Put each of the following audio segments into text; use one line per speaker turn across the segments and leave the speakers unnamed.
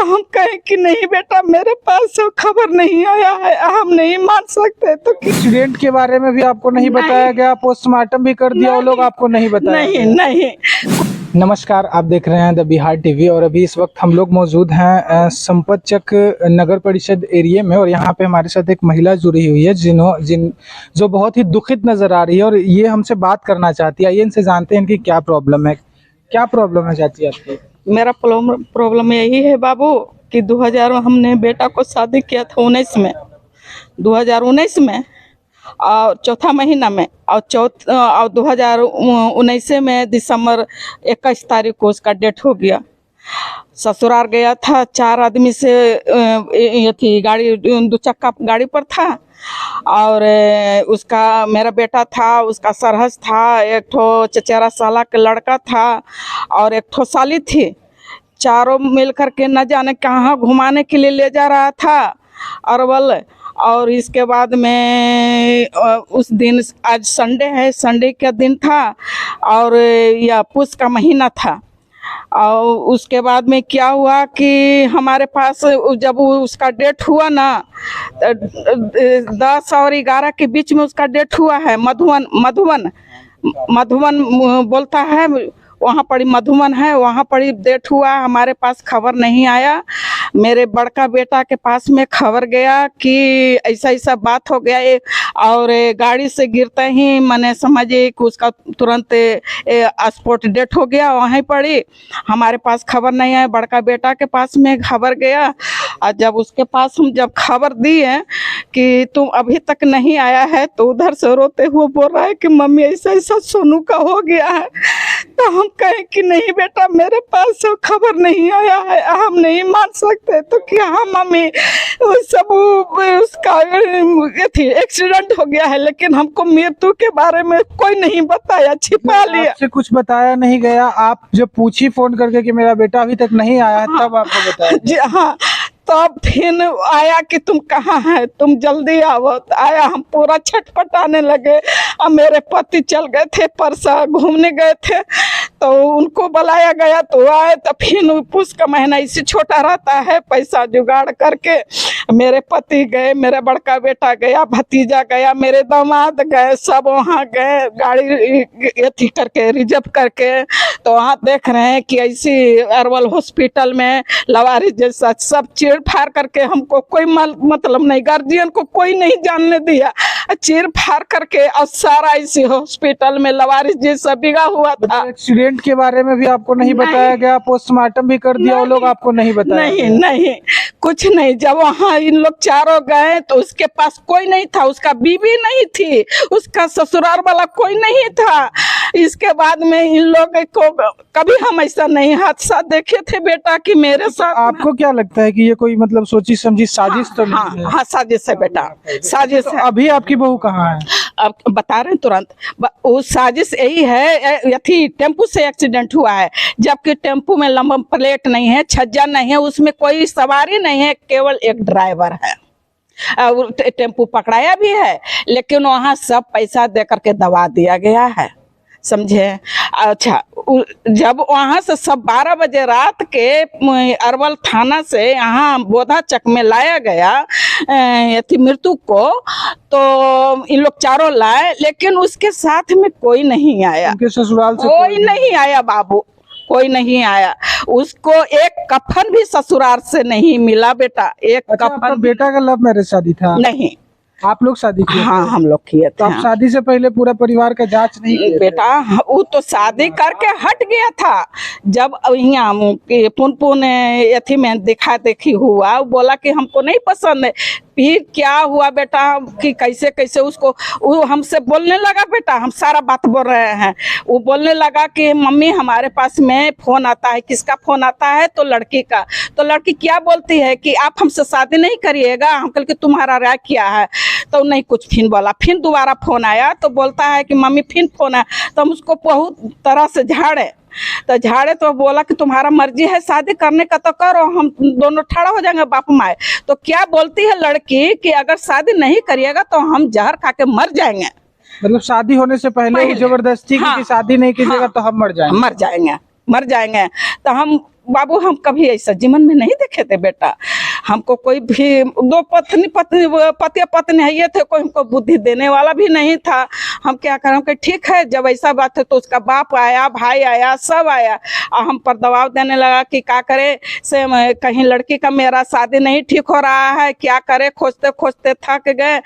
तो हम कहें कि नहीं बेटा मेरे पास खबर नहीं आया है, हम नहीं मान सकते। तो
एक्सीडेंट के बारे में भी आपको नहीं बताया गया, पोस्टमार्टम भी कर दिया वो लोग, आपको नहीं बताया
नहीं
गया?
नहीं।
नमस्कार, आप देख रहे हैं द बिहार टीवी और अभी इस वक्त हम लोग मौजूद हैं संपतचक नगर परिषद एरिया में और यहाँ पे हमारे साथ एक महिला जुड़ी हुई है जो बहुत ही दुखित नजर आ रही है और ये हमसे बात करना चाहती है। आइए इनसे जानते हैं इनकी क्या प्रॉब्लम है। क्या प्रॉब्लम है चाची आपकी?
मेरा प्रॉब्लम यही है बाबू कि 2000 में हमने बेटा को शादी किया था 2019 में और चौथा महीना में और 2019 में दिसंबर 21 तारीख को उसका डेथ हो गया। ससुराल गया था, 4 आदमी से ये थी गाड़ी, 2 चक्का गाड़ी पर था और उसका मेरा बेटा था, उसका सरहज था, एक ठो चचेरा साला का लड़का था और एक ठो साली थी। चारों मिलकर के न जाने कहाँ घुमाने के लिए ले जा रहा था अरवल। और इसके बाद में उस दिन, आज संडे है, संडे का दिन था और यह पुष का महीना था। और उसके बाद में क्या हुआ कि हमारे पास जब उसका डेथ हुआ ना 10 और 11 के बीच में उसका डेथ हुआ है। मधुवन बोलता है, वहाँ पड़ी मधुवन है, वहाँ पड़ी डेथ हुआ। हमारे पास खबर नहीं आया। मेरे बड़का बेटा के पास में खबर गया कि ऐसा ऐसा बात हो गया और गाड़ी से गिरते ही मैंने समझे कि उसका तुरंत स्पॉट डेथ हो गया, वहीं पड़ी। हमारे पास खबर नहीं आया, बड़का बेटा के पास में खबर गया और जब उसके पास हम जब खबर दी है कि तुम अभी तक नहीं आया है तो उधर से रोते हुए बोल रहा है कि मम्मी ऐसा ऐसा सोनू का हो गया है। तो हम कहें कि नहीं बेटा मेरे पास खबर नहीं आया है, हम नहीं मान सकते। तो क्या हाँ मम्मी सब उसका एक्सीडेंट हो गया है, लेकिन हमको मृत्यु के बारे में कोई नहीं बताया, छिपा लिया।
आपसे कुछ बताया नहीं गया? आप जब पूछी फोन करके कि मेरा बेटा अभी तक नहीं आया है, तब आपको बताया?
जी हाँ। तब फिर आया कि तुम कहाँ है, तुम जल्दी आओ। तो आया, हम पूरा छटपटाने लगे। अब मेरे पति चल गए थे, परसा घूमने गए थे, तो उनको बुलाया गया तो आए। तो फिर पुष का महीना इसी छोटा रहता है, पैसा जुगाड़ करके मेरे पति गए, मेरा बड़का बेटा गया, भतीजा गया, मेरे दामाद गए, सब वहाँ गए गाड़ी अथी करके रिजर्व करके। तो वहाँ देख रहे हैं कि ऐसी अरवल हॉस्पिटल में लवारिस जैसा सब चीर फाड़ करके, हमको कोई मतलब नहीं, गार्जियन को कोई नहीं जानने दिया, चीर फाड़ करके और सारा इसी हॉस्पिटल में लवारिस जैसा बिगा हुआ था।
एक्सीडेंट के बारे में भी आपको नहीं बताया गया, पोस्टमार्टम भी कर दिया वो लोग, आपको नहीं बताया?
नहीं कुछ नहीं। जब वहाँ इन लोग चारों गए तो उसके पास कोई नहीं था, उसका बीवी नहीं थी, उसका ससुराल वाला कोई नहीं था। इसके बाद में इन लोग को कभी हम ऐसा नहीं हादसा देखे थे बेटा कि मेरे साथ।
आपको क्या लगता है कि ये कोई मतलब सोची समझी साजिश तो नहीं है?
हाँ साजिश है बेटा, साजिश है।
अभी आपकी बहू कहाँ है?
अब बता रहे हैं तुरंत। वो साजिश यही है, यथी टेम्पू से एक्सीडेंट हुआ है, जबकि टेम्पू में लंबा प्लेट नहीं है, छज्जा नहीं है, उसमें कोई सवारी नहीं है, केवल एक ड्राइवर है। टेम्पू पकड़ाया भी है, लेकिन वहाँ सब पैसा दे करके दबा दिया गया है, समझे? अच्छा, जब वहाँ से सब 12 बजे रात के अरवल थाना से यहाँ बोधाचक में लाया गया मृत्यु को, तो इन लोग चारों लाए, लेकिन उसके साथ में कोई नहीं आया।
उनके ससुराल से
कोई नहीं आया बाबू, कोई नहीं आया। उसको एक कफन भी ससुराल से नहीं मिला बेटा, एक कफन।
बेटा का लव मैरिज शादी था?
नहीं,
आप लोग शादी किए?
हाँ हम लोग किए थे।
तो आप शादी से पहले पूरा परिवार का जांच नहीं किए
बेटा? वो तो शादी करके हट गया था। जब यहाँ पुन अथी में देखा देखी हुआ, वो बोला कि हमको नहीं पसंद है। फिर क्या हुआ बेटा कि कैसे कैसे उसको वो हमसे बोलने लगा बेटा, हम सारा बात बोल रहे हैं। वो बोलने लगा कि मम्मी हमारे पास में फोन आता है। किसका फोन आता है? तो लड़की का। तो लड़की क्या बोलती है कि आप हमसे शादी नहीं करिएगा, हम कल के तुम्हारा राय किया है। तो नहीं कुछ फिर बोला। फिर दोबारा फोन आया तो बोलता है कि मम्मी फिर फोन है। तो हम उसको बहुत तरह से झाड़े तो बोला कि तुम्हारा मर्जी है शादी करने का तो करो, हम दोनों ठड़ा हो जाएंगे बाप माए। तो क्या बोलती है लड़की कि अगर शादी नहीं करिएगा तो हम जहर खा के मर जाएंगे।
मतलब शादी होने से पहले जबरदस्ती की कि शादी नहीं कीजिएगा तो हम मर जाएंगे।
मर जाएंगे। तो हम बाबू हम कभी ऐसा जीवन में नहीं देखे थे बेटा। हमको कोई भी दो पति पत्नी है ये थे, कोई हमको बुद्धि देने वाला भी नहीं था। हम क्या करें कि ठीक है, जब ऐसा बात है तो उसका बाप आया, भाई आया, सब आया और हम पर दबाव देने लगा कि क्या करे से कहीं लड़की का मेरा शादी नहीं ठीक हो रहा है, क्या करे, खोजते खोजते थक गए।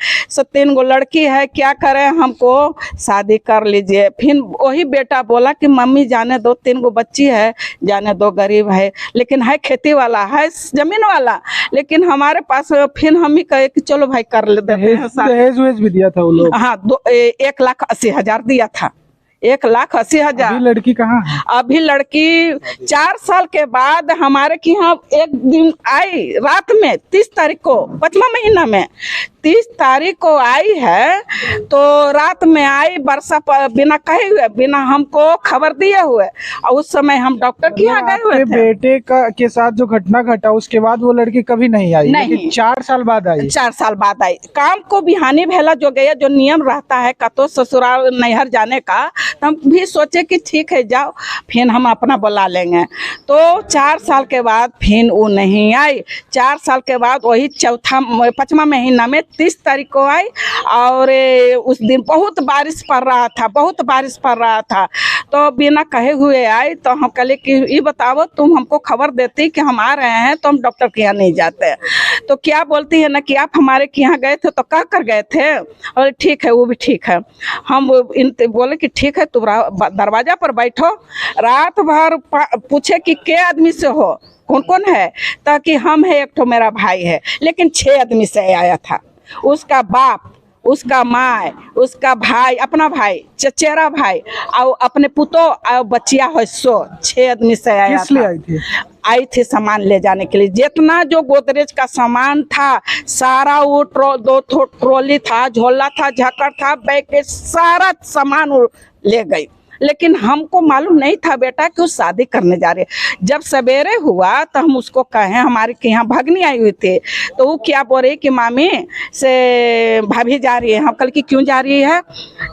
3 गो लड़की है, क्या करें, हमको शादी कर लीजिए। फिर वही बेटा बोला कि मम्मी जाने दो, 3 गो बच्ची है, जाने दो, गरीब है लेकिन है खेती वाला है, जमीन वाला, लेकिन हमारे पास। फिर हम ही कहे कि चलो भाई कर लेते हैं।
दहेज वहेज भी दिया था वो लोग?
हाँ, 1,80,000 दिया था। 1,80,000।
अभी लड़की कहाँ है?
अभी लड़की 4 साल के बाद हमारे के यहाँ एक दिन आई, रात में 30 तारीख को, 5वां महीना में 30 तारीख को आई है। तो रात में आई, वर्षा पर बिना कहे हुए, बिना हमको खबर दिए हुए, और उस समय हम डॉक्टर के यहाँ गए हुए थे।
बेटे के साथ जो घटना घटा उसके बाद वो लड़की कभी नहीं आई?
नहीं,
4 साल बाद आई।
4 साल बाद आई। काम को भी हानि भेला जो गया, जो नियम रहता है का तो ससुराल नैहर जाने का, तो हम भी सोचे कि ठीक है जाओ, फिर हम अपना बुला लेंगे। तो 4 साल के बाद फिर वो नहीं आई। 4 साल के बाद वही 5वां महीना में 30 तारीख को आई, और उस दिन बहुत बारिश पड़ रहा था, बहुत बारिश पड़ रहा था। तो बिना कहे हुए आई। तो हम कहे कि ये बताओ, तुम हमको खबर देती कि हम आ रहे हैं तो हम डॉक्टर के यहाँ नहीं जाते। तो क्या बोलती है ना कि आप हमारे के यहाँ गए थे, तो कह कर गए थे? और ठीक है, वो भी ठीक है। हम बोले कि ठीक है, तुम दरवाजा पर बैठो, रात भर पूछे कि के आदमी से हो, कौन कौन है, ताकि हम है, एक तो मेरा भाई है, लेकिन 6 आदमी से आया था। उसका बाप, उसका माँ, उसका भाई, अपना भाई, चचेरा भाई, और अपने पुतो और बच्चिया हो, 6 आदमी से आया था। आई थी सामान ले जाने के लिए। जितना जो गोदरेज का सामान था सारा, वो 2 ट्रॉली था, झोला था, झक्कड़ था, बैग, सारा सामान वो ले गई। लेकिन हमको मालूम नहीं था बेटा कि वो शादी करने जा रहे। जब सवेरे हुआ तो हम उसको कहें, हमारे के यहाँ भगनी आई हुई थी, तो वो क्या बोल रही कि मामी से भाभी जा रही है। हम कल की क्यों जा रही है,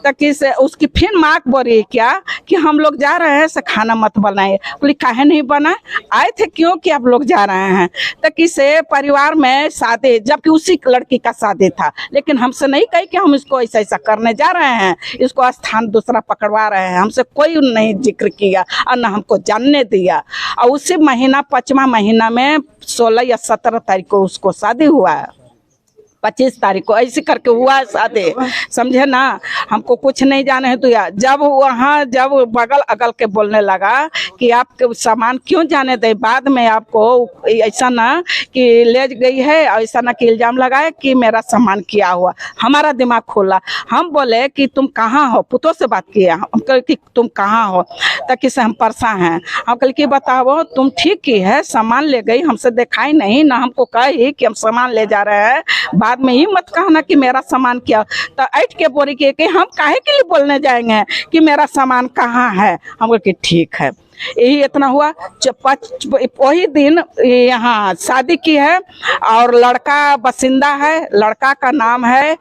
ताकि से उसकी फिर माँ बोल रही क्या कि हम लोग जा रहे हैं, से खाना मत बनाए। बोली काहे नहीं बना, आए थे क्यों कि आप लोग जा रहे हैं, ताकि से परिवार में शादी, जबकि उसी लड़की का शादी था, लेकिन हमसे नहीं कही कि हम इसको ऐसा ऐसा करने जा रहे हैं, इसको स्थान दूसरा पकड़वा रहे हैं। हमसे कोई नहीं जिक्र किया और न हमको जानने दिया। और उसी महीना 5वां महीना में 16 या 17 तारीख को उसको शादी हुआ है, 25 तारीख को ऐसे करके हुआ है शादी, समझे ना। हमको कुछ नहीं जाने है। तो या जब वहाँ जब बगल अगल के बोलने लगा कि आपके सामान क्यों जाने दे, बाद में आपको ऐसा ना कि ले गई है, ऐसा ना कि इल्जाम लगाए कि मेरा सामान किया हुआ। हमारा दिमाग खोला। हम बोले कि तुम कहाँ हो, पुतों से बात किया। हम कहे कि तुम कहाँ हो, ताकि से हम परेशान हैं। हम कहे कि बताओ तुम ठीक की है, सामान ले गई, हमसे दिखाई नहीं ना, हमको कही कि हम सामान ले जा रहे हैं, बाद में ही मत कहना कि मेरा सामान क्या। तो ऐठ के बोरी कि हम काहे के लिए बोलने जाएंगे कि मेरा सामान कहाँ है। हम कहे कि ठीक है। यही इतना हुआ। वही दिन यहाँ शादी की है, और लड़का बसिंदा है। लड़का का नाम है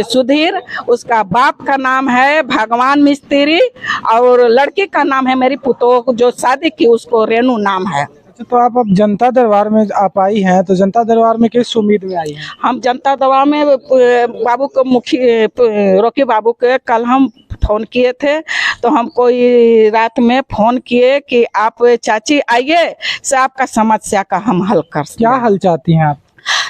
सुधीर, उसका बाप का नाम है भगवान मिस्त्री, और लड़की का नाम है मेरी पुतोह जो शादी की, उसको रेनू नाम है।
तो आप अब जनता दरबार में आप आई हैं, तो जनता दरबार में किस उम्मीद में आई हैं?
हम जनता दरबार में बाबू को रोकी बाबू के कल हम फोन किए थे, तो हमको ये रात में फोन किए कि आप चाची आइए, से आपका समस्या का हम हल कर सकते।
क्या हल चाहती हैं आप?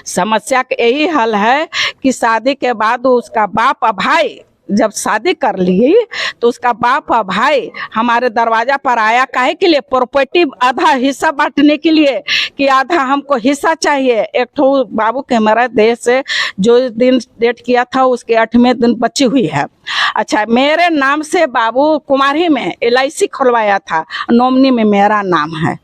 समस्या का यही हल है कि शादी के बाद उसका बाप और भाई जब शादी कर ली, तो उसका बाप और भाई हमारे दरवाजा पर आया, काहे के लिए, प्रॉपर्टी आधा हिस्सा बांटने के लिए, कि आधा हमको हिस्सा चाहिए। एक तो बाबू के हमारा देश से जो दिन डेट किया था उसके 8वें दिन बची हुई है। अच्छा, मेरे नाम से बाबू कुमारी में LIC खुलवाया था, नॉमिनी में मेरा नाम है,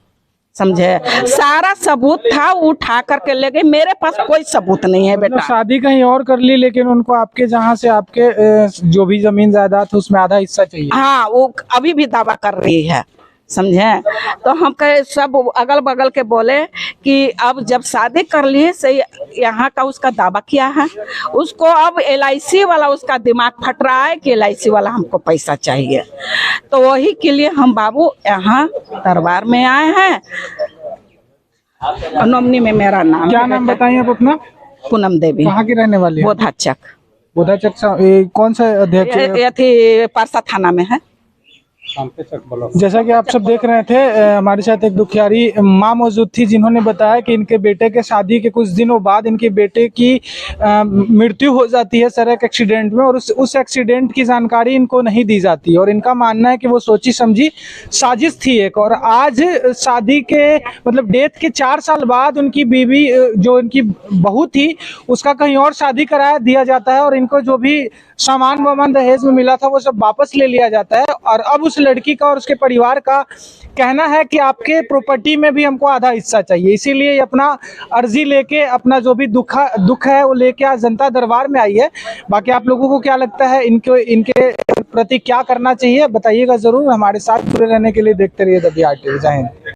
समझे। सारा सबूत था, उठा करके ले गए। मेरे पास कोई सबूत नहीं है बेटा।
शादी कहीं और कर ली, लेकिन उनको आपके जहाँ से आपके जो भी जमीन जायदाद है उसमें आधा हिस्सा चाहिए।
हाँ, वो अभी भी दावा कर रही है समझे। तो हम कहे सब अगल बगल के बोले कि अब जब शादी कर लिए सही, यहाँ का उसका दावा किया है, उसको अब LIC वाला उसका दिमाग फट रहा है कि LIC वाला हमको पैसा चाहिए। तो वही के लिए हम बाबू यहाँ दरबार में आए हैं। नोमनी में मेरा नाम
क्या नाम बताइए आप अपना?
पूनम देवी,
कहाँ की रहने वाली है?
बोधाचक,
कौन सा अध्यक्ष?
ये थी पारसा थाना में है।
जैसा कि आप सब देख रहे थे, हमारे साथ एक दुखियारी माँ मौजूद थी जिन्होंने बताया कि इनके बेटे के शादी के कुछ दिनों बाद इनके बेटे की मृत्यु हो जाती है सड़क एक्सीडेंट में, और उस एक्सीडेंट की जानकारी इनको नहीं दी जाती, और इनका मानना है कि वो सोची समझी साजिश थी एक। और आज शादी के मतलब डेथ के 4 साल बाद उनकी बीवी, जो इनकी बहू थी, उसका कहीं और शादी करा दिया जाता है, और इनको जो भी सामान वामान दहेज में मिला था वो सब वापस ले लिया जाता है। और अब उस लड़की का और उसके परिवार का कहना है कि आपके प्रॉपर्टी में भी हमको आधा हिस्सा चाहिए, इसीलिए अपना अर्जी लेके, अपना जो भी दुख है वो लेके आज जनता दरबार में आई है। बाकी आप लोगों को क्या लगता है, इनके प्रति क्या करना चाहिए बताइएगा जरूर। हमारे साथ जुड़े रहने के लिए देखते रहिए द बिहार टीवी। जय हिंद।